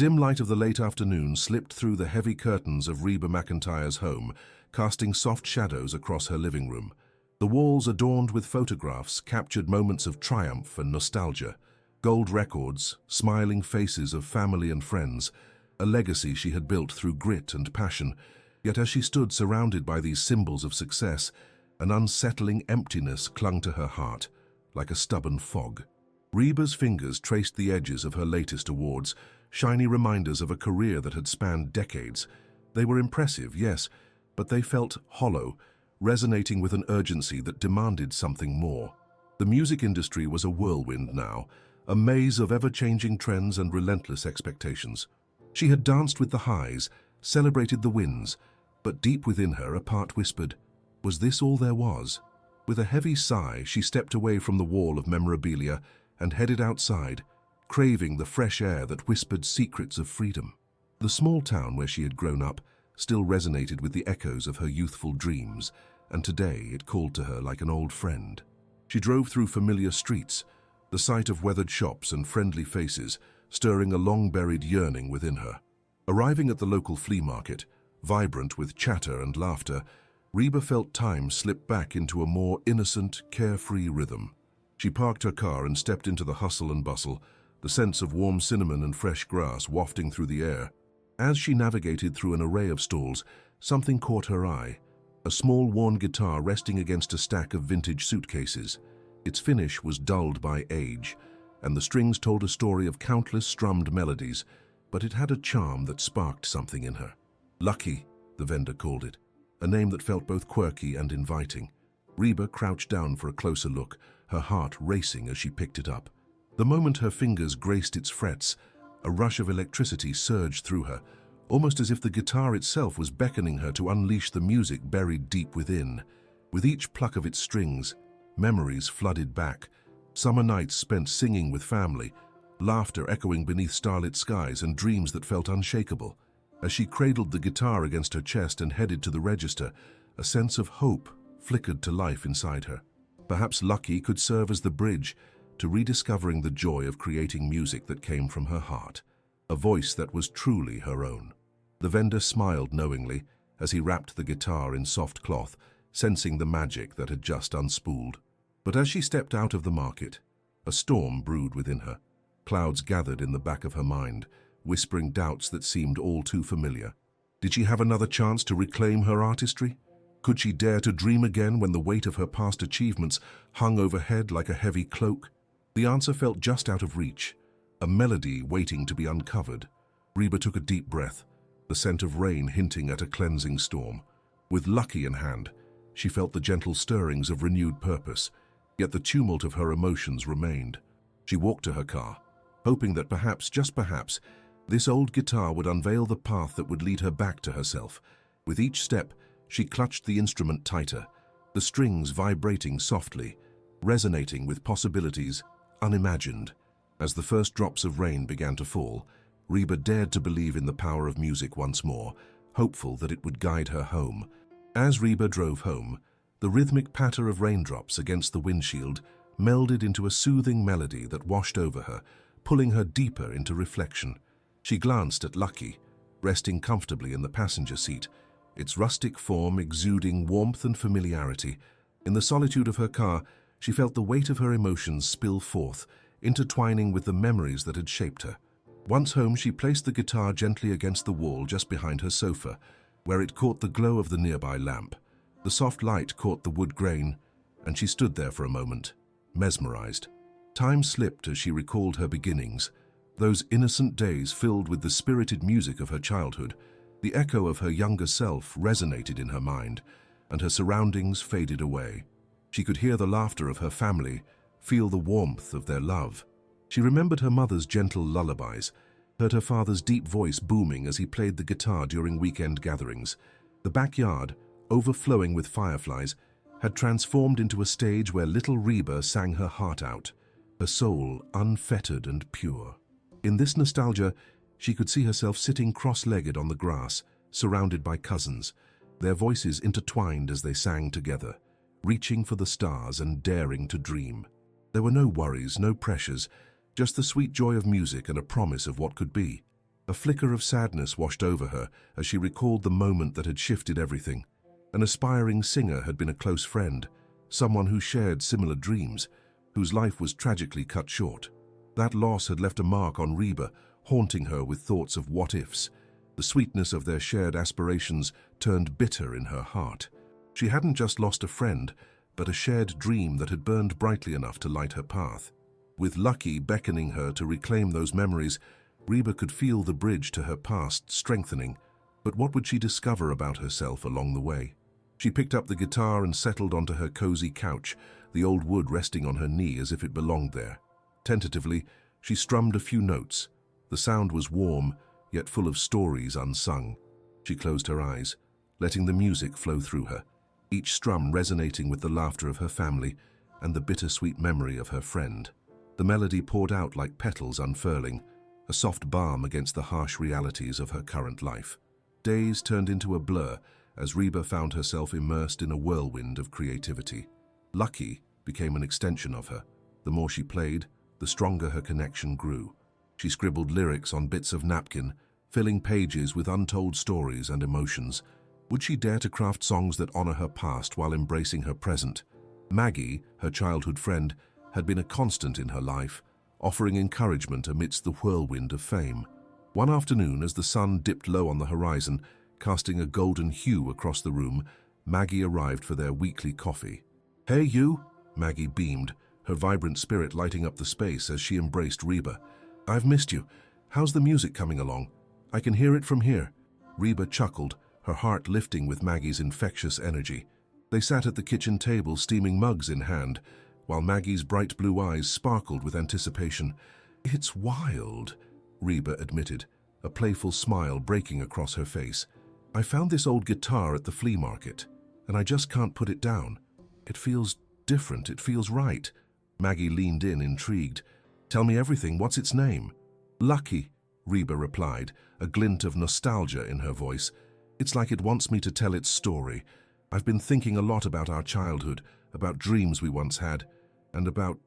Dim light of the late afternoon slipped through the heavy curtains of Reba Mcentire's home, casting soft shadows across her living room. The walls adorned with photographs captured moments of triumph and nostalgia, gold records, smiling faces of family and friends, a legacy she had built through grit and passion. Yet as she stood surrounded by these symbols of success, an unsettling emptiness clung to her heart, like a stubborn fog. Reba's fingers traced the edges of her latest awards, shiny reminders of a career that had spanned decades. They were impressive, yes, but they felt hollow, resonating with an urgency that demanded something more. The music industry was a whirlwind now, a maze of ever-changing trends and relentless expectations. She had danced with the highs, celebrated the wins, but deep within her a part whispered, was this all there was? With a heavy sigh, she stepped away from the wall of memorabilia and headed outside, craving the fresh air that whispered secrets of freedom. The small town where she had grown up still resonated with the echoes of her youthful dreams, and today it called to her like an old friend. She drove through familiar streets, the sight of weathered shops and friendly faces stirring a long-buried yearning within her. Arriving at the local flea market, vibrant with chatter and laughter, Reba felt time slip back into a more innocent, carefree rhythm. She parked her car and stepped into the hustle and bustle, the scents of warm cinnamon and fresh grass wafting through the air. As she navigated through an array of stalls, something caught her eye, a small worn guitar resting against a stack of vintage suitcases. Its finish was dulled by age, and the strings told a story of countless strummed melodies, but it had a charm that sparked something in her. Lucky, the vendor called it, a name that felt both quirky and inviting. Reba crouched down for a closer look, her heart racing as she picked it up. The moment her fingers graced its frets, a rush of electricity surged through her, almost as if the guitar itself was beckoning her to unleash the music buried deep within. With each pluck of its strings, memories flooded back, summer nights spent singing with family, laughter echoing beneath starlit skies, and dreams that felt unshakable. As she cradled the guitar against her chest and headed to the register, a sense of hope flickered to life inside her. Perhaps Lucky could serve as the bridge to rediscovering the joy of creating music that came from her heart, a voice that was truly her own. The vendor smiled knowingly as he wrapped the guitar in soft cloth, sensing the magic that had just unspooled. But as she stepped out of the market, a storm brewed within her. Clouds gathered in the back of her mind, whispering doubts that seemed all too familiar. Did she have another chance to reclaim her artistry? Could she dare to dream again when the weight of her past achievements hung overhead like a heavy cloak? The answer felt just out of reach, a melody waiting to be uncovered. Reba took a deep breath, the scent of rain hinting at a cleansing storm. With Lucky in hand, she felt the gentle stirrings of renewed purpose, yet the tumult of her emotions remained. She walked to her car, hoping that perhaps, just perhaps, this old guitar would unveil the path that would lead her back to herself. With each step, she clutched the instrument tighter, the strings vibrating softly, resonating with possibilities unimagined. As the first drops of rain began to fall, Reba dared to believe in the power of music once more, hopeful that it would guide her home. As Reba drove home, the rhythmic patter of raindrops against the windshield melded into a soothing melody that washed over her, pulling her deeper into reflection. She glanced at Lucky, resting comfortably in the passenger seat, its rustic form exuding warmth and familiarity. In the solitude of her car, she felt the weight of her emotions spill forth, intertwining with the memories that had shaped her. Once home, she placed the guitar gently against the wall just behind her sofa, where it caught the glow of the nearby lamp. The soft light caught the wood grain, and she stood there for a moment, mesmerized. Time slipped as she recalled her beginnings, those innocent days filled with the spirited music of her childhood. The echo of her younger self resonated in her mind, and her surroundings faded away. She could hear the laughter of her family, feel the warmth of their love. She remembered her mother's gentle lullabies, heard her father's deep voice booming as he played the guitar during weekend gatherings. The backyard, overflowing with fireflies, had transformed into a stage where little Reba sang her heart out, her soul unfettered and pure. In this nostalgia, she could see herself sitting cross-legged on the grass, surrounded by cousins, their voices intertwined as they sang together, reaching for the stars and daring to dream. There were no worries, no pressures, just the sweet joy of music and a promise of what could be. A flicker of sadness washed over her as she recalled the moment that had shifted everything. An aspiring singer had been a close friend, someone who shared similar dreams, whose life was tragically cut short. That loss had left a mark on Reba, haunting her with thoughts of what-ifs. The sweetness of their shared aspirations turned bitter in her heart. She hadn't just lost a friend, but a shared dream that had burned brightly enough to light her path. With Lucky beckoning her to reclaim those memories, Reba could feel the bridge to her past strengthening. But what would she discover about herself along the way? She picked up the guitar and settled onto her cozy couch, the old wood resting on her knee as if it belonged there. Tentatively, she strummed a few notes. The sound was warm, yet full of stories unsung. She closed her eyes, letting the music flow through her, each strum resonating with the laughter of her family and the bittersweet memory of her friend. The melody poured out like petals unfurling, a soft balm against the harsh realities of her current life. Days turned into a blur as Reba found herself immersed in a whirlwind of creativity. Lucky became an extension of her. The more she played, the stronger her connection grew. She scribbled lyrics on bits of napkin, filling pages with untold stories and emotions. Would she dare to craft songs that honor her past while embracing her present? Maggie, her childhood friend, had been a constant in her life, offering encouragement amidst the whirlwind of fame. One afternoon, as the sun dipped low on the horizon, casting a golden hue across the room, Maggie arrived for their weekly coffee. "Hey, you!" Maggie beamed, her vibrant spirit lighting up the space as she embraced Reba. "I've missed you. How's the music coming along? I can hear it from here." Reba chuckled, her heart lifting with Maggie's infectious energy. They sat at the kitchen table, steaming mugs in hand, while Maggie's bright blue eyes sparkled with anticipation. "It's wild," Reba admitted, a playful smile breaking across her face. "I found this old guitar at the flea market, and I just can't put it down. It feels different, it feels right." Maggie leaned in, intrigued. "Tell me everything, what's its name?" "Lucky," Reba replied, a glint of nostalgia in her voice. "It's like it wants me to tell its story. I've been thinking a lot about our childhood, about dreams we once had, and about,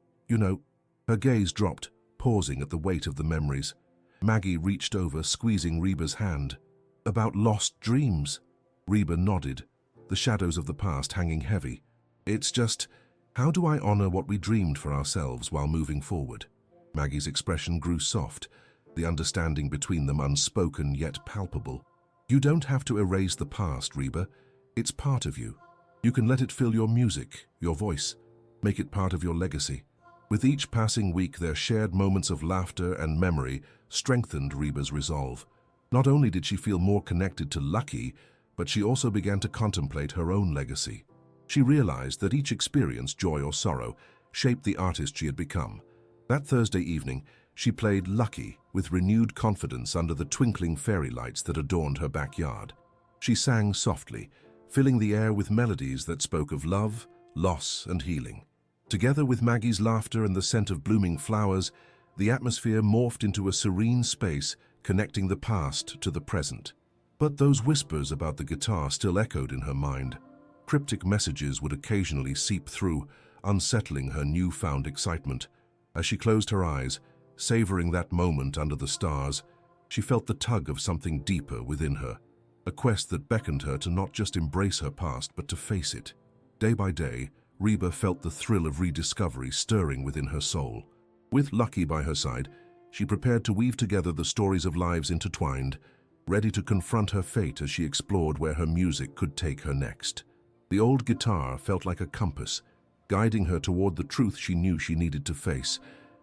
Her gaze dropped, pausing at the weight of the memories. Maggie reached over, squeezing Reba's hand. "About lost dreams?" Reba nodded, the shadows of the past hanging heavy. "It's just, how do I honor what we dreamed for ourselves while moving forward?" Maggie's expression grew soft, the understanding between them unspoken yet palpable. "You don't have to erase the past, Reba. It's part of you. You can let it fill your music, your voice, make it part of your legacy." With each passing week, their shared moments of laughter and memory strengthened Reba's resolve. Not only did she feel more connected to Lucky, but she also began to contemplate her own legacy. She realized that each experience, joy or sorrow, shaped the artist she had become. That Thursday evening, she played Lucky with renewed confidence under the twinkling fairy lights that adorned her backyard. She sang softly, filling the air with melodies that spoke of love, loss, and healing. Together with Maggie's laughter and the scent of blooming flowers, the atmosphere morphed into a serene space connecting the past to the present. But those whispers about the guitar still echoed in her mind. Cryptic messages would occasionally seep through, unsettling her newfound excitement. As she closed her eyes, savoring that moment under the stars, she felt the tug of something deeper within her, a quest that beckoned her to not just embrace her past, but to face it. Day by day, Reba felt the thrill of rediscovery stirring within her soul. With Lucky by her side, she prepared to weave together the stories of lives intertwined, ready to confront her fate as she explored where her music could take her next. The old guitar felt like a compass, guiding her toward the truth she knew she needed to face,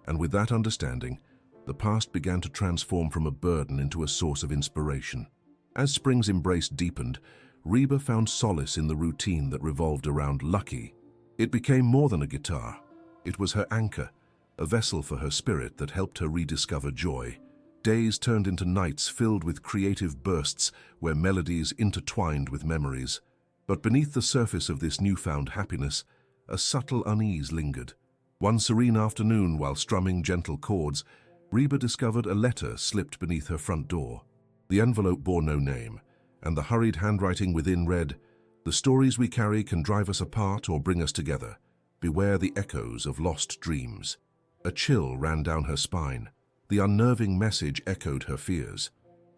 and with that understanding, the past began to transform from a burden into a source of inspiration. As spring's embrace deepened, Reba found solace in the routine that revolved around Lucky. It became more than a guitar. It was her anchor, a vessel for her spirit that helped her rediscover joy. Days turned into nights filled with creative bursts where melodies intertwined with memories. But beneath the surface of this newfound happiness, a subtle unease lingered. One serene afternoon, while strumming gentle chords, Reba discovered a letter slipped beneath her front door. The envelope bore no name, and the hurried handwriting within read, "The stories we carry can drive us apart or bring us together. Beware the echoes of lost dreams." A chill ran down her spine. The unnerving message echoed her fears.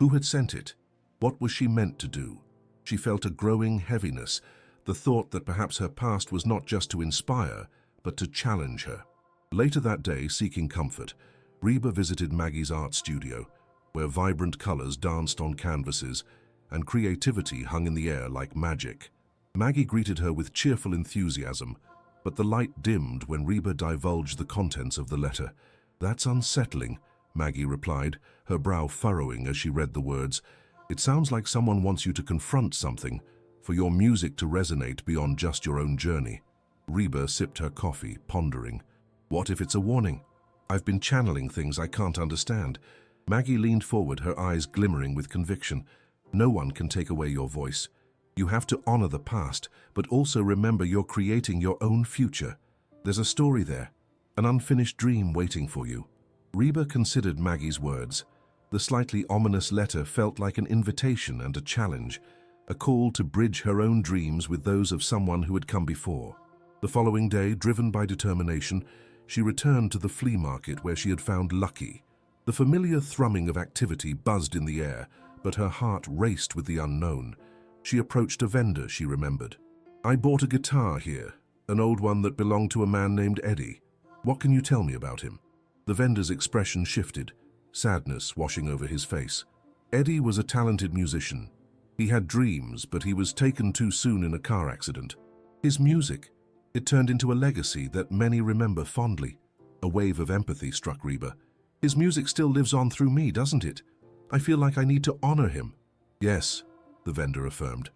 Who had sent it? What was she meant to do? She felt a growing heaviness, the thought that perhaps her past was not just to inspire, but to challenge her. Later that day, seeking comfort, Reba visited Maggie's art studio, where vibrant colors danced on canvases and creativity hung in the air like magic. Maggie greeted her with cheerful enthusiasm, but the light dimmed when Reba divulged the contents of the letter. "That's unsettling," Maggie replied, her brow furrowing as she read the words. "It sounds like someone wants you to confront something, for your music to resonate beyond just your own journey." Reba sipped her coffee, pondering. What if it's a warning? I've been channeling things I can't understand. Maggie leaned forward, her eyes glimmering with conviction. No one can take away your voice. You have to honor the past, but also remember you're creating your own future. There's a story there, an unfinished dream waiting for you. Reba considered Maggie's words. The slightly ominous letter felt like an invitation and a challenge, a call to bridge her own dreams with those of someone who had come before. The following day, driven by determination, she returned to the flea market where she had found Lucky. The familiar thrumming of activity buzzed in the air, but her heart raced with the unknown. She approached a vendor she remembered. "I bought a guitar here, an old one that belonged to a man named Eddie. What can you tell me about him?" The vendor's expression shifted, sadness washing over his face. Eddie was a talented musician. He had dreams, but he was taken too soon in a car accident. His music, it turned into a legacy that many remember fondly. A wave of empathy struck Reba. "His music still lives on through me, doesn't it? I feel like I need to honor him." "Yes," the vendor affirmed.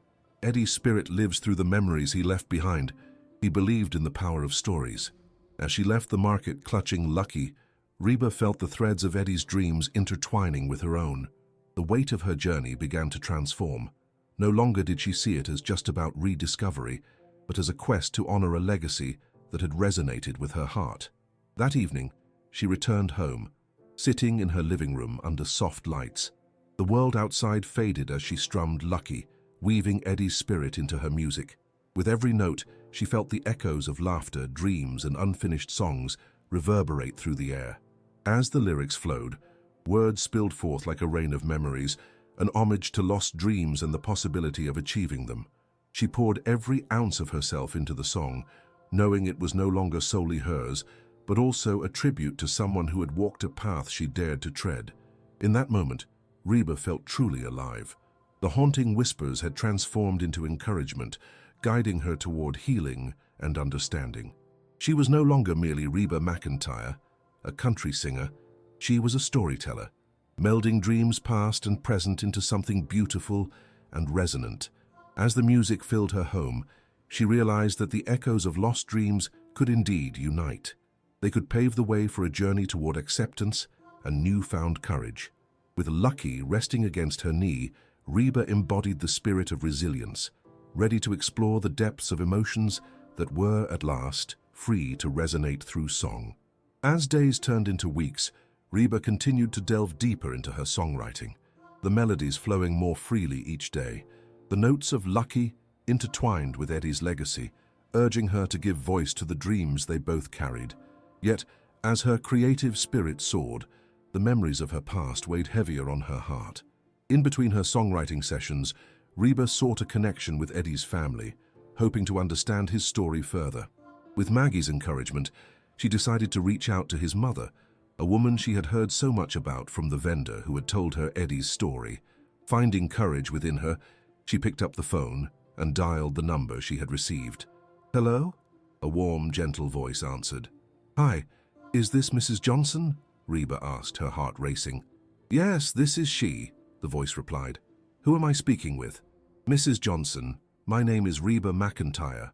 "Eddie's spirit lives through the memories he left behind." He believed in the power of stories. As she left the market clutching Lucky, Reba felt the threads of Eddie's dreams intertwining with her own. The weight of her journey began to transform. No longer did she see it as just about rediscovery, but as a quest to honor a legacy that had resonated with her heart. That evening, she returned home, sitting in her living room under soft lights. The world outside faded as she strummed Lucky, weaving Eddie's spirit into her music. With every note, she felt the echoes of laughter, dreams, and unfinished songs reverberate through the air. As the lyrics flowed, words spilled forth like a rain of memories, an homage to lost dreams and the possibility of achieving them. She poured every ounce of herself into the song, knowing it was no longer solely hers, but also a tribute to someone who had walked a path she dared to tread. In that moment, Reba felt truly alive. The haunting whispers had transformed into encouragement, guiding her toward healing and understanding. She was no longer merely Reba Mcentire, a country singer. She was a storyteller, melding dreams past and present into something beautiful and resonant. As the music filled her home, she realized that the echoes of lost dreams could indeed unite. They could pave the way for a journey toward acceptance and newfound courage. With Lucky resting against her knee, Reba embodied the spirit of resilience, ready to explore the depths of emotions that were, at last, free to resonate through song. As days turned into weeks, Reba continued to delve deeper into her songwriting, the melodies flowing more freely each day. The notes of Lucky intertwined with Eddie's legacy, urging her to give voice to the dreams they both carried. Yet, as her creative spirit soared, the memories of her past weighed heavier on her heart. In between her songwriting sessions, Reba sought a connection with Eddie's family, hoping to understand his story further. With Maggie's encouragement, she decided to reach out to his mother, a woman she had heard so much about from the vendor who had told her Eddie's story. Finding courage within her, she picked up the phone and dialed the number she had received. "Hello?" A warm, gentle voice answered. "Hi, is this Mrs. Johnson?" Reba asked, her heart racing. "Yes, this is she," the voice replied. "Who am I speaking with?" "Mrs. Johnson, my name is Reba Mcentire.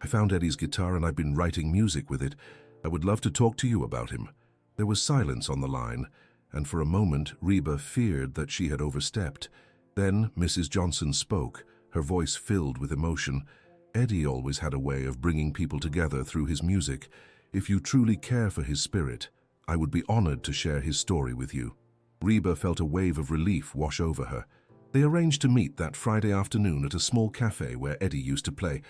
I found Eddie's guitar and I've been writing music with it. I would love to talk to you about him." There was silence on the line, and for a moment Reba feared that she had overstepped. Then Mrs. Johnson spoke, her voice filled with emotion. "Eddie always had a way of bringing people together through his music. If you truly care for his spirit, I would be honored to share his story with you." Reba felt a wave of relief wash over her. They arranged to meet that Friday afternoon at a small cafe where Eddie used to play,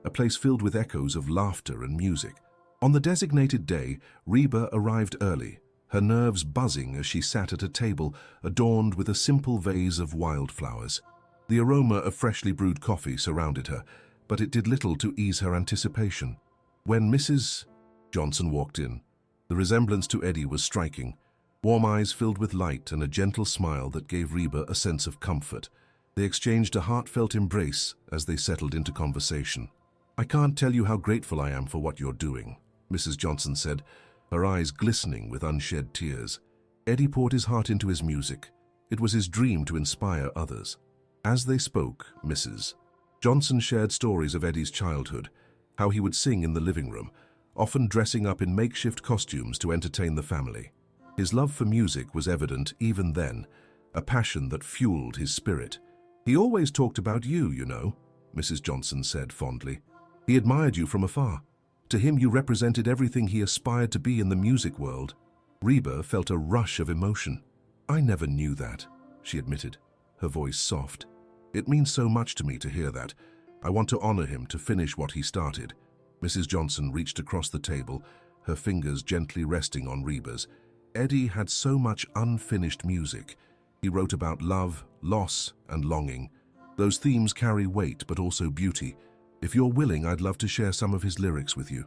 a place filled with echoes of laughter and music. On the designated day, Reba arrived early, her nerves buzzing as she sat at a table adorned with a simple vase of wildflowers. The aroma of freshly brewed coffee surrounded her, but it did little to ease her anticipation. When Mrs. Johnson walked in, the resemblance to Eddie was striking. Warm eyes filled with light and a gentle smile that gave Reba a sense of comfort. They exchanged a heartfelt embrace as they settled into conversation. "I can't tell you how grateful I am for what you're doing," Mrs. Johnson said, her eyes glistening with unshed tears. Eddie poured his heart into his music. It was his dream to inspire others. As they spoke, Mrs. Johnson shared stories of Eddie's childhood, how he would sing in the living room, often dressing up in makeshift costumes to entertain the family. His love for music was evident even then, a passion that fueled his spirit. "He always talked about you, you know," Mrs. Johnson said fondly. "He admired you from afar. To him you represented everything he aspired to be in the music world." Reba felt a rush of emotion. "I never knew that," she admitted, her voice soft. "It means so much to me to hear that. I want to honor him, to finish what he started." Mrs. Johnson reached across the table, her fingers gently resting on Reba's. Eddie had so much unfinished music. He wrote about love, loss, and longing. Those themes carry weight, but also beauty. "If you're willing, I'd love to share some of his lyrics with you."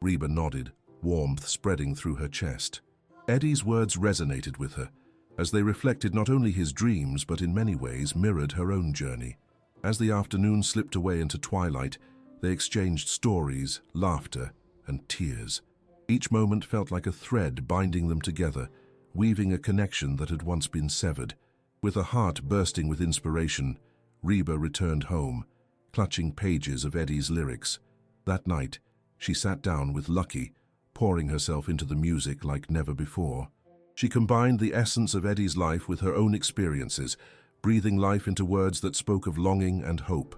Reba nodded, warmth spreading through her chest. Eddie's words resonated with her, as they reflected not only his dreams, but in many ways mirrored her own journey. As the afternoon slipped away into twilight, they exchanged stories, laughter, and tears. Each moment felt like a thread binding them together, weaving a connection that had once been severed. With a heart bursting with inspiration, Reba returned home, clutching pages of Eddie's lyrics. That night, she sat down with Lucky, pouring herself into the music like never before. She combined the essence of Eddie's life with her own experiences, breathing life into words that spoke of longing and hope.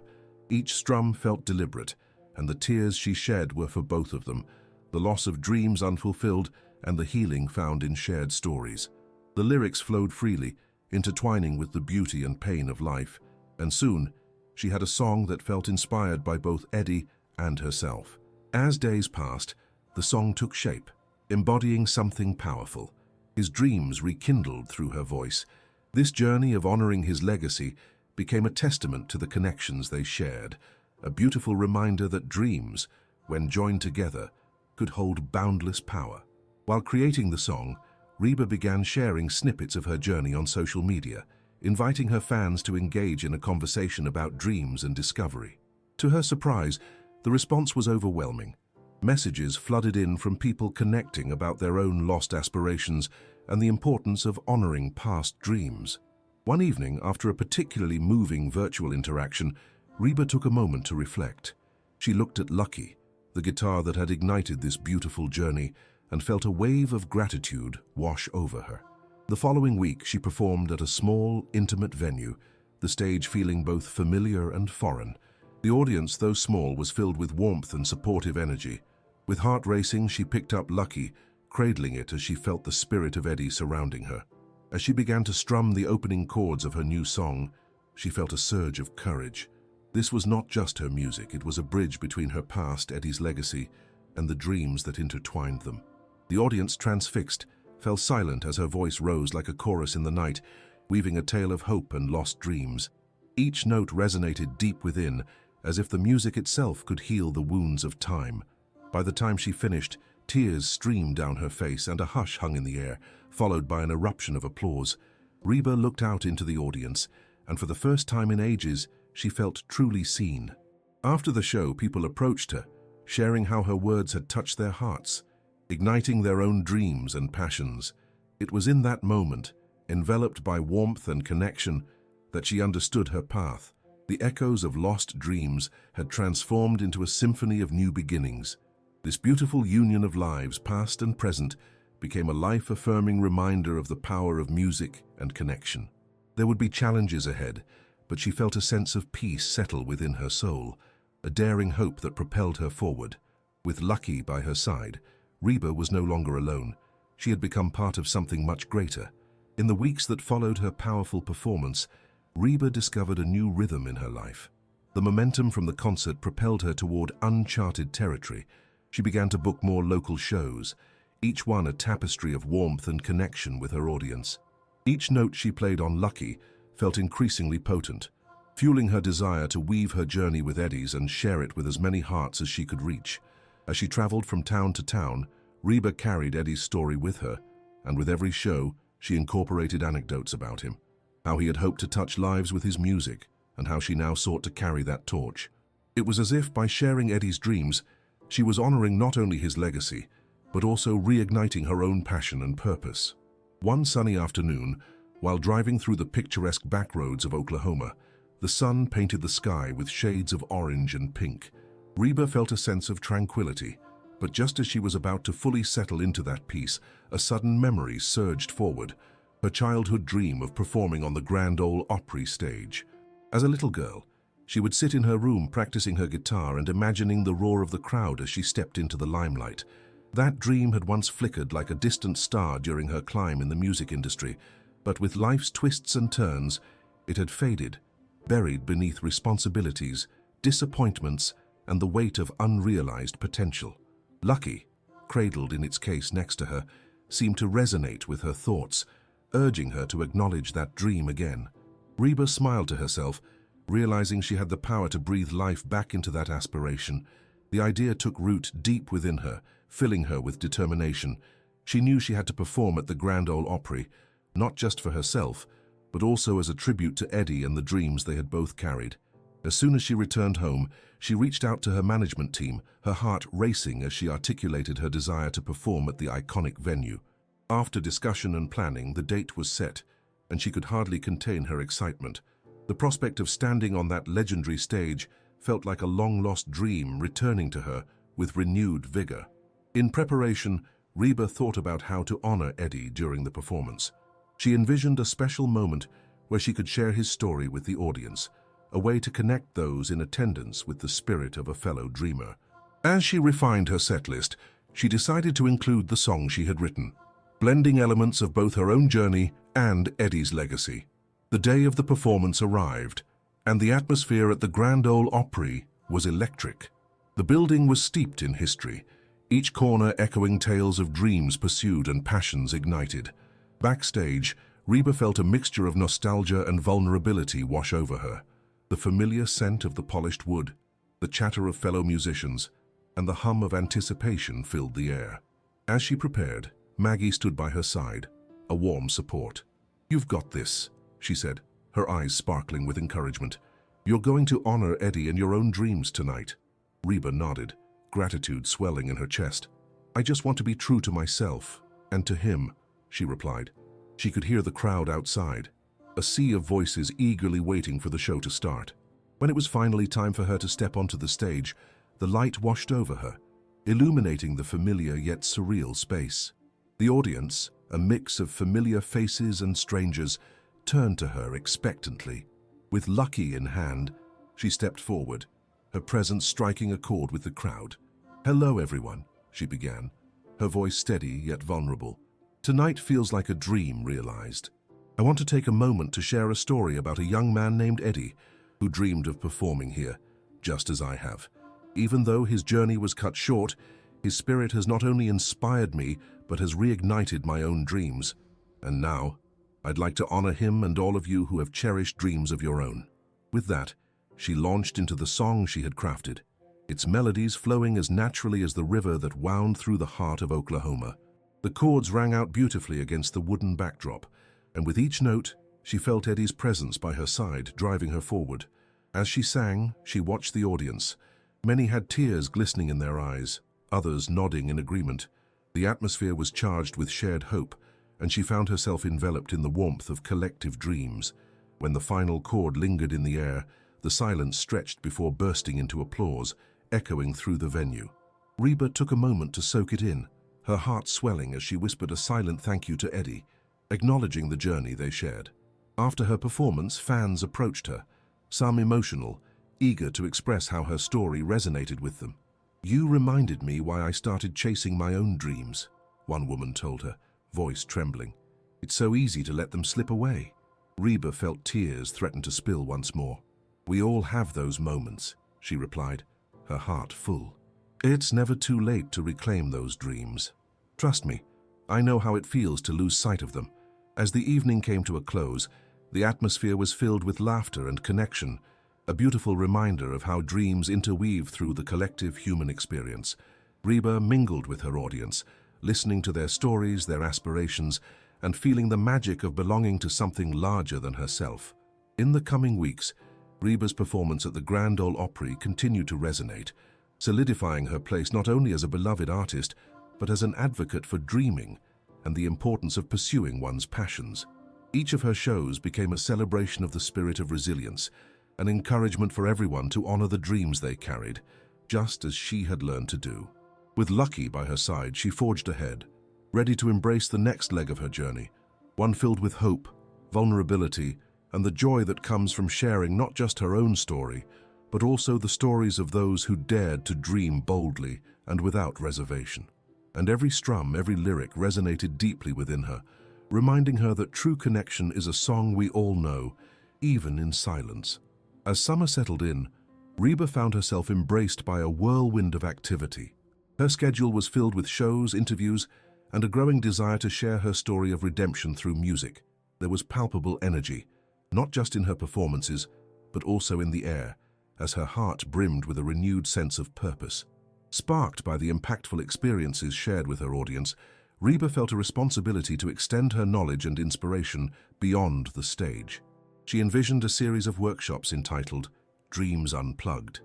Each strum felt deliberate, and the tears she shed were for both of them, the loss of dreams unfulfilled and the healing found in shared stories. The lyrics flowed freely, intertwining with the beauty and pain of life, and soon she had a song that felt inspired by both Eddie and herself. As days passed, the song took shape, embodying something powerful. His dreams rekindled through her voice. This journey of honoring his legacy became a testament to the connections they shared, a beautiful reminder that dreams, when joined together, could hold boundless power. While creating the song, Reba began sharing snippets of her journey on social media, inviting her fans to engage in a conversation about dreams and discovery. To her surprise, the response was overwhelming. Messages flooded in from people connecting about their own lost aspirations and the importance of honoring past dreams. One evening, after a particularly moving virtual interaction, Reba took a moment to reflect. She looked at Lucky, the guitar that had ignited this beautiful journey, and felt a wave of gratitude wash over her. The following week, she performed at a small, intimate venue, the stage feeling both familiar and foreign. The audience, though small, was filled with warmth and supportive energy. With heart racing, she picked up Lucky, cradling it as she felt the spirit of Eddie surrounding her. As she began to strum the opening chords of her new song, she felt a surge of courage. This was not just her music, it was a bridge between her past, Eddie's legacy, and the dreams that intertwined them. The audience, transfixed, fell silent as her voice rose like a chorus in the night, weaving a tale of hope and lost dreams. Each note resonated deep within, as if the music itself could heal the wounds of time. By the time she finished, tears streamed down her face and a hush hung in the air, followed by an eruption of applause. Reba looked out into the audience, and for the first time in ages, she felt truly seen. After the show, people approached her, sharing how her words had touched their hearts, igniting their own dreams and passions. It was in that moment, enveloped by warmth and connection, that she understood her path. The echoes of lost dreams had transformed into a symphony of new beginnings. This beautiful union of lives, past and present, became a life-affirming reminder of the power of music and connection. There would be challenges ahead, but she felt a sense of peace settle within her soul, a daring hope that propelled her forward. With Lucky by her side, Reba was no longer alone. She had become part of something much greater. In the weeks that followed her powerful performance, Reba discovered a new rhythm in her life. The momentum from the concert propelled her toward uncharted territory. She began to book more local shows, each one a tapestry of warmth and connection with her audience. Each note she played on Lucky felt increasingly potent, fueling her desire to weave her journey with Eddie's and share it with as many hearts as she could reach. As she traveled from town to town, Reba carried Eddie's story with her, and with every show, she incorporated anecdotes about him, how he had hoped to touch lives with his music, and how she now sought to carry that torch. It was as if by sharing Eddie's dreams, she was honoring not only his legacy, but also reigniting her own passion and purpose. One sunny afternoon, while driving through the picturesque backroads of Oklahoma, the sun painted the sky with shades of orange and pink. Reba felt a sense of tranquility, but just as she was about to fully settle into that peace, a sudden memory surged forward, her childhood dream of performing on the Grand Ole Opry stage. As a little girl, she would sit in her room practicing her guitar and imagining the roar of the crowd as she stepped into the limelight. That dream had once flickered like a distant star during her climb in the music industry, but with life's twists and turns, it had faded, buried beneath responsibilities, disappointments, and the weight of unrealized potential. Lucky, cradled in its case next to her, seemed to resonate with her thoughts, urging her to acknowledge that dream again. Reba smiled to herself, realizing she had the power to breathe life back into that aspiration. The idea took root deep within her, filling her with determination. She knew she had to perform at the Grand Ole Opry, not just for herself, but also as a tribute to Eddie and the dreams they had both carried. As soon as she returned home, she reached out to her management team, her heart racing as she articulated her desire to perform at the iconic venue. After discussion and planning, the date was set, and she could hardly contain her excitement. The prospect of standing on that legendary stage felt like a long-lost dream returning to her with renewed vigor. In preparation, Reba thought about how to honor Eddie during the performance. She envisioned a special moment where she could share his story with the audience, a way to connect those in attendance with the spirit of a fellow dreamer. As she refined her setlist, she decided to include the song she had written, blending elements of both her own journey and Eddie's legacy. The day of the performance arrived, and the atmosphere at the Grand Ole Opry was electric. The building was steeped in history, each corner echoing tales of dreams pursued and passions ignited. Backstage, Reba felt a mixture of nostalgia and vulnerability wash over her. The familiar scent of the polished wood, the chatter of fellow musicians, and the hum of anticipation filled the air. As she prepared, Maggie stood by her side, a warm support. "You've got this," she said, her eyes sparkling with encouragement. "You're going to honor Eddie and your own dreams tonight." Reba nodded, gratitude swelling in her chest. "I just want to be true to myself and to him," she replied. She could hear the crowd outside, a sea of voices eagerly waiting for the show to start. When it was finally time for her to step onto the stage, the light washed over her, illuminating the familiar yet surreal space. The audience, a mix of familiar faces and strangers, turned to her expectantly. With Lucky in hand, she stepped forward, her presence striking a chord with the crowd. "Hello, everyone," she began, her voice steady yet vulnerable. "Tonight feels like a dream realized. I want to take a moment to share a story about a young man named Eddie who dreamed of performing here, just as I have. Even though his journey was cut short, his spirit has not only inspired me, but has reignited my own dreams. And now, I'd like to honor him and all of you who have cherished dreams of your own." With that, she launched into the song she had crafted, its melodies flowing as naturally as the river that wound through the heart of Oklahoma. The chords rang out beautifully against the wooden backdrop, and with each note, she felt Eddie's presence by her side, driving her forward. As she sang, she watched the audience. Many had tears glistening in their eyes, others nodding in agreement. The atmosphere was charged with shared hope, and she found herself enveloped in the warmth of collective dreams. When the final chord lingered in the air, the silence stretched before bursting into applause, echoing through the venue. Reba took a moment to soak it in, her heart swelling as she whispered a silent thank you to Eddie, acknowledging the journey they shared. After her performance, fans approached her, some emotional, eager to express how her story resonated with them. "You reminded me why I started chasing my own dreams," one woman told her, voice trembling. "It's so easy to let them slip away." Reba felt tears threaten to spill once more. "We all have those moments," she replied, her heart full. "It's never too late to reclaim those dreams." Trust me, I know how it feels to lose sight of them." As the evening came to a close, the atmosphere was filled with laughter and connection, a beautiful reminder of how dreams interweave through the collective human experience. Reba mingled with her audience, listening to their stories, their aspirations, and feeling the magic of belonging to something larger than herself. In the coming weeks, Reba's performance at the Grand Ole Opry continued to resonate, solidifying her place not only as a beloved artist, but as an advocate for dreaming and the importance of pursuing one's passions. Each of her shows became a celebration of the spirit of resilience, an encouragement for everyone to honor the dreams they carried, just as she had learned to do. With Lucky by her side, she forged ahead, ready to embrace the next leg of her journey, one filled with hope, vulnerability, and the joy that comes from sharing not just her own story, but also the stories of those who dared to dream boldly and without reservation. And every strum, every lyric resonated deeply within her, reminding her that true connection is a song we all know, even in silence. As summer settled in, Reba found herself embraced by a whirlwind of activity. Her schedule was filled with shows, interviews, and a growing desire to share her story of redemption through music. There was palpable energy, not just in her performances, but also in the air, as her heart brimmed with a renewed sense of purpose. Sparked by the impactful experiences shared with her audience, Reba felt a responsibility to extend her knowledge and inspiration beyond the stage. She envisioned a series of workshops entitled Dreams Unplugged,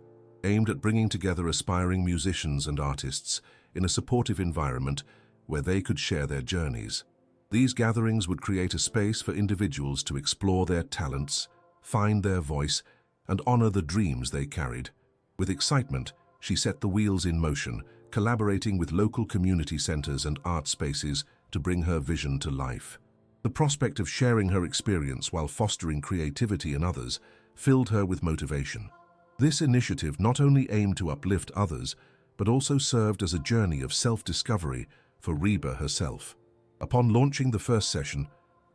aimed at bringing together aspiring musicians and artists in a supportive environment where they could share their journeys. These gatherings would create a space for individuals to explore their talents, find their voice, and honor the dreams they carried. With excitement, she set the wheels in motion, collaborating with local community centers and art spaces to bring her vision to life. The prospect of sharing her experience while fostering creativity in others filled her with motivation. This initiative not only aimed to uplift others, but also served as a journey of self-discovery for Reba herself. Upon launching the first session,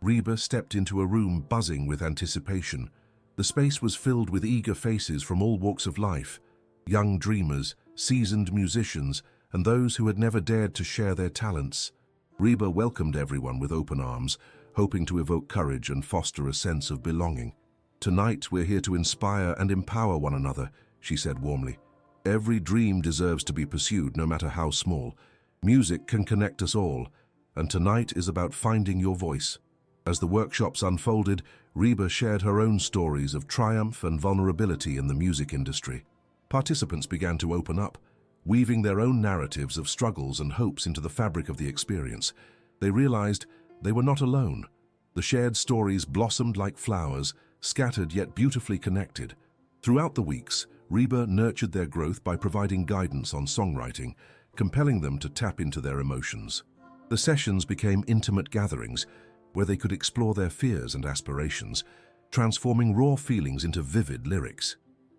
Reba stepped into a room buzzing with anticipation. The space was filled with eager faces from all walks of life, young dreamers, seasoned musicians, and those who had never dared to share their talents. Reba welcomed everyone with open arms, hoping to evoke courage and foster a sense of belonging. "Tonight, we're here to inspire and empower one another," she said warmly. "Every dream deserves to be pursued, no matter how small. Music can connect us all, and tonight is about finding your voice." As the workshops unfolded, Reba shared her own stories of triumph and vulnerability in the music industry. Participants began to open up, weaving their own narratives of struggles and hopes into the fabric of the experience. They realized they were not alone. The shared stories blossomed like flowers, scattered yet beautifully connected. Throughout the weeks, Reba nurtured their growth by providing guidance on songwriting, compelling them to tap into their emotions. The sessions became intimate gatherings where they could explore their fears and aspirations, transforming raw feelings into vivid lyrics.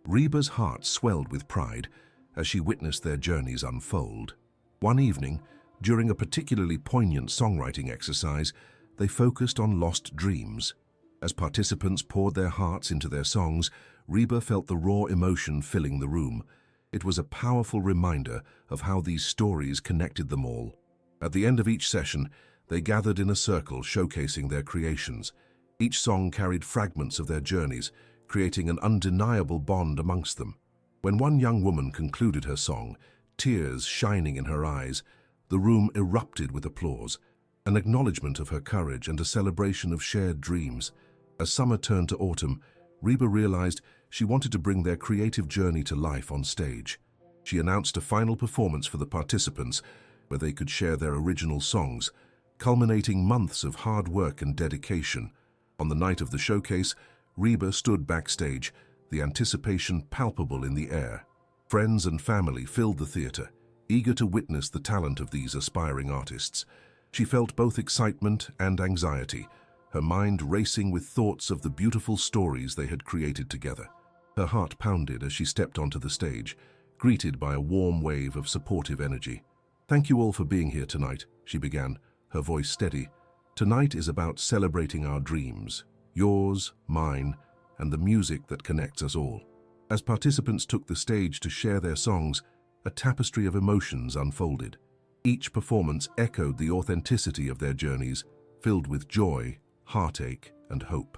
Reba's heart swelled with pride as she witnessed their journeys unfold. One evening, during a particularly poignant songwriting exercise, they focused on lost dreams. As participants poured their hearts into their songs, Reba felt the raw emotion filling the room. It was a powerful reminder of how these stories connected them all. At the end of each session, they gathered in a circle showcasing their creations. Each song carried fragments of their journeys, creating an undeniable bond amongst them. When one young woman concluded her song, tears shining in her eyes, the room erupted with applause, an acknowledgement of her courage and a celebration of shared dreams. As summer turned to autumn, Reba realized she wanted to bring their creative journey to life on stage. She announced a final performance for the participants, where they could share their original songs, culminating months of hard work and dedication. On the night of the showcase, Reba stood backstage, the anticipation palpable in the air. Friends and family filled the theater, eager to witness the talent of these aspiring artists. She felt both excitement and anxiety, her mind racing with thoughts of the beautiful stories they had created together. Her heart pounded as she stepped onto the stage, greeted by a warm wave of supportive energy. "Thank you all for being here tonight," she began, her voice steady. "Tonight is about celebrating our dreams, yours, mine, and the music that connects us all." As participants took the stage to share their songs, a tapestry of emotions unfolded. Each performance echoed the authenticity of their journeys, filled with joy, heartache, and hope.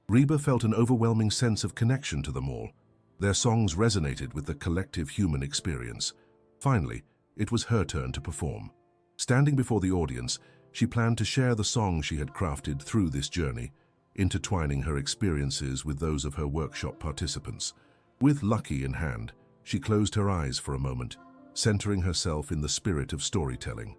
Reba felt an overwhelming sense of connection to them all. Their songs resonated with the collective human experience. Finally, it was her turn to perform. Standing before the audience, she planned to share the songs she had crafted through this journey, intertwining her experiences with those of her workshop participants. With Lucky in hand, she closed her eyes for a moment, centering herself in the spirit of storytelling.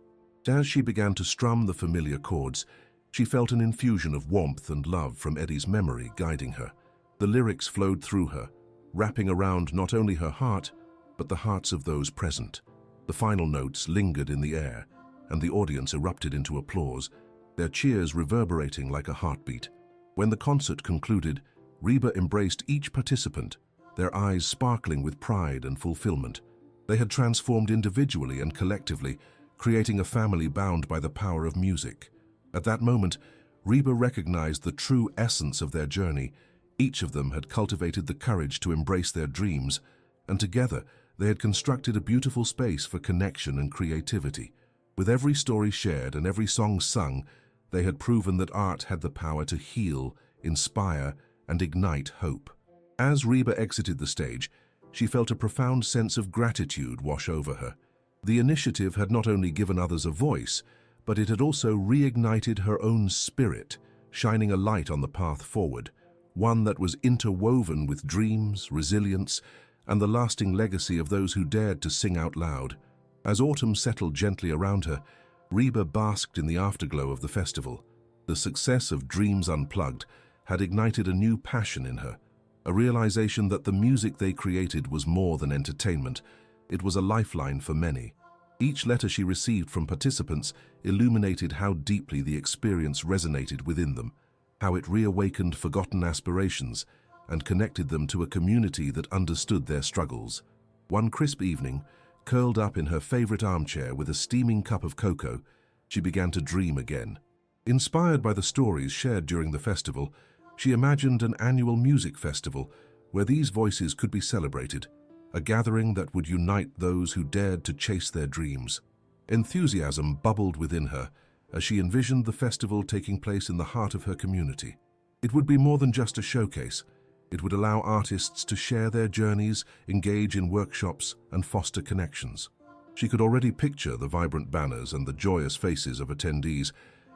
As she began to strum the familiar chords, she felt an infusion of warmth and love from Eddie's memory guiding her. The lyrics flowed through her, wrapping around not only her heart, but the hearts of those present. The final notes lingered in the air, and the audience erupted into applause, their cheers reverberating like a heartbeat. When the concert concluded, Reba embraced each participant, their eyes sparkling with pride and fulfillment. They had transformed individually and collectively, creating a family bound by the power of music. At that moment, Reba recognized the true essence of their journey. Each of them had cultivated the courage to embrace their dreams, and together they had constructed a beautiful space for connection and creativity. With every story shared and every song sung, they had proven that art had the power to heal, inspire, and ignite hope. As Reba exited the stage, she felt a profound sense of gratitude wash over her. The initiative had not only given others a voice, but it had also reignited her own spirit, shining a light on the path forward, one that was interwoven with dreams, resilience, and the lasting legacy of those who dared to sing out loud. As autumn settled gently around her, Reba basked in the afterglow of the festival. The success of Dreams Unplugged had ignited a new passion in her, a realization that the music they created was more than entertainment. It was a lifeline for many. Each letter she received from participants illuminated how deeply the experience resonated within them, how it reawakened forgotten aspirations and connected them to a community that understood their struggles. One crisp evening, curled up in her favorite armchair with a steaming cup of cocoa, she began to dream again. Inspired by the stories shared during the festival, she imagined an annual music festival where these voices could be celebrated, a gathering that would unite those who dared to chase their dreams. Enthusiasm bubbled within her as she envisioned the festival taking place in the heart of her community. It would be more than just a showcase. It would allow artists to share their journeys, engage in workshops, and foster connections. She could already picture the vibrant banners and the joyous faces of attendees,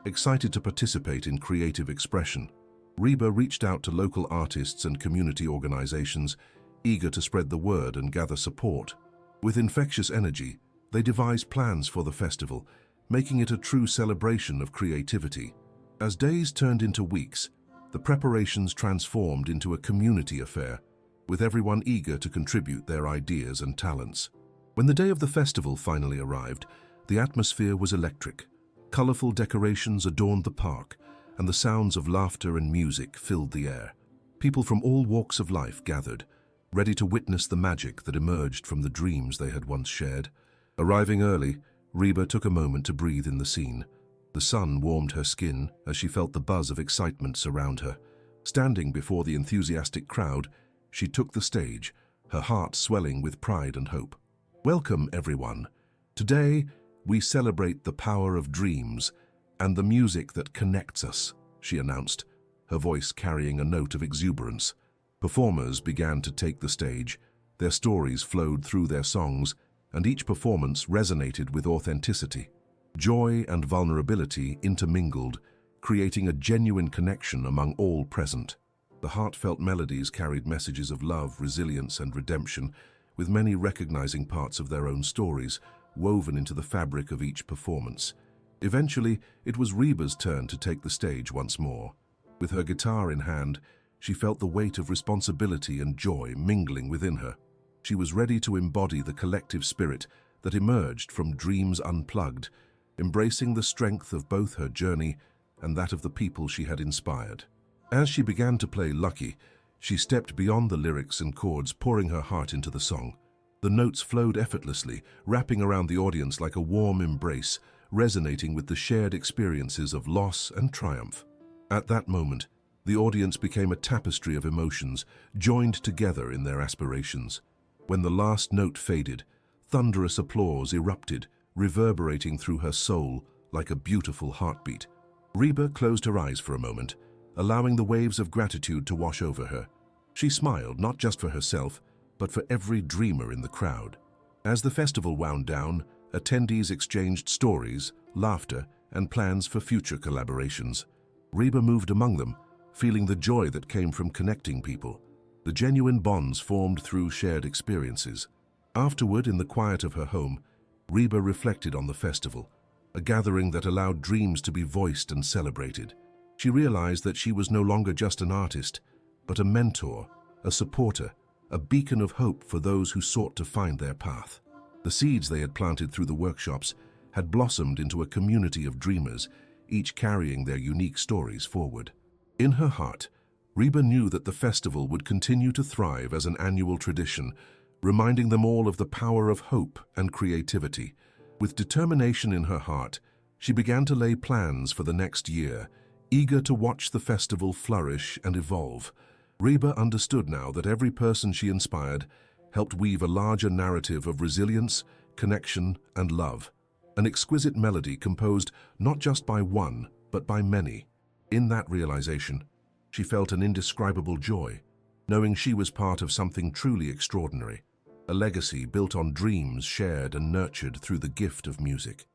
excited to participate in creative expression. Reba reached out to local artists and community organizations, eager to spread the word and gather support. With infectious energy, they devised plans for the festival, making it a true celebration of creativity. As days turned into weeks, the preparations transformed into a community affair, with everyone eager to contribute their ideas and talents. When the day of the festival finally arrived, the atmosphere was electric. Colorful decorations adorned the park, and the sounds of laughter and music filled the air. People from all walks of life gathered, ready to witness the magic that emerged from the dreams they had once shared. Arriving early, Reba took a moment to breathe in the scene. The sun warmed her skin as she felt the buzz of excitement surround her. Standing before the enthusiastic crowd, she took the stage, her heart swelling with pride and hope. "Welcome, everyone. Today, we celebrate the power of dreams and the music that connects us," she announced, her voice carrying a note of exuberance. Performers began to take the stage. Their stories flowed through their songs, and each performance resonated with authenticity. Joy and vulnerability intermingled, creating a genuine connection among all present. The heartfelt melodies carried messages of love, resilience, and redemption, with many recognizing parts of their own stories woven into the fabric of each performance. Eventually, it was Reba's turn to take the stage once more. With her guitar in hand, she felt the weight of responsibility and joy mingling within her. She was ready to embody the collective spirit that emerged from Dreams Unplugged, embracing the strength of both her journey and that of the people she had inspired. As she began to play Lucky, she stepped beyond the lyrics and chords, pouring her heart into the song. The notes flowed effortlessly, wrapping around the audience like a warm embrace, resonating with the shared experiences of loss and triumph. At that moment, the audience became a tapestry of emotions, joined together in their aspirations. When the last note faded, thunderous applause erupted, reverberating through her soul like a beautiful heartbeat. Reba closed her eyes for a moment, allowing the waves of gratitude to wash over her. She smiled not just for herself, but for every dreamer in the crowd. As the festival wound down, attendees exchanged stories, laughter, and plans for future collaborations. Reba moved among them, feeling the joy that came from connecting people. The genuine bonds formed through shared experiences. Afterward, in the quiet of her home, Reba reflected on the festival, a gathering that allowed dreams to be voiced and celebrated. She realized that she was no longer just an artist, but a mentor, a supporter, a beacon of hope for those who sought to find their path. The seeds they had planted through the workshops had blossomed into a community of dreamers, each carrying their unique stories forward. In her heart, Reba knew that the festival would continue to thrive as an annual tradition, reminding them all of the power of hope and creativity. With determination in her heart, she began to lay plans for the next year, eager to watch the festival flourish and evolve. Reba understood now that every person she inspired helped weave a larger narrative of resilience, connection, and love. An exquisite melody composed not just by one, but by many. In that realization, she felt an indescribable joy, knowing she was part of something truly extraordinary, a legacy built on dreams shared and nurtured through the gift of music.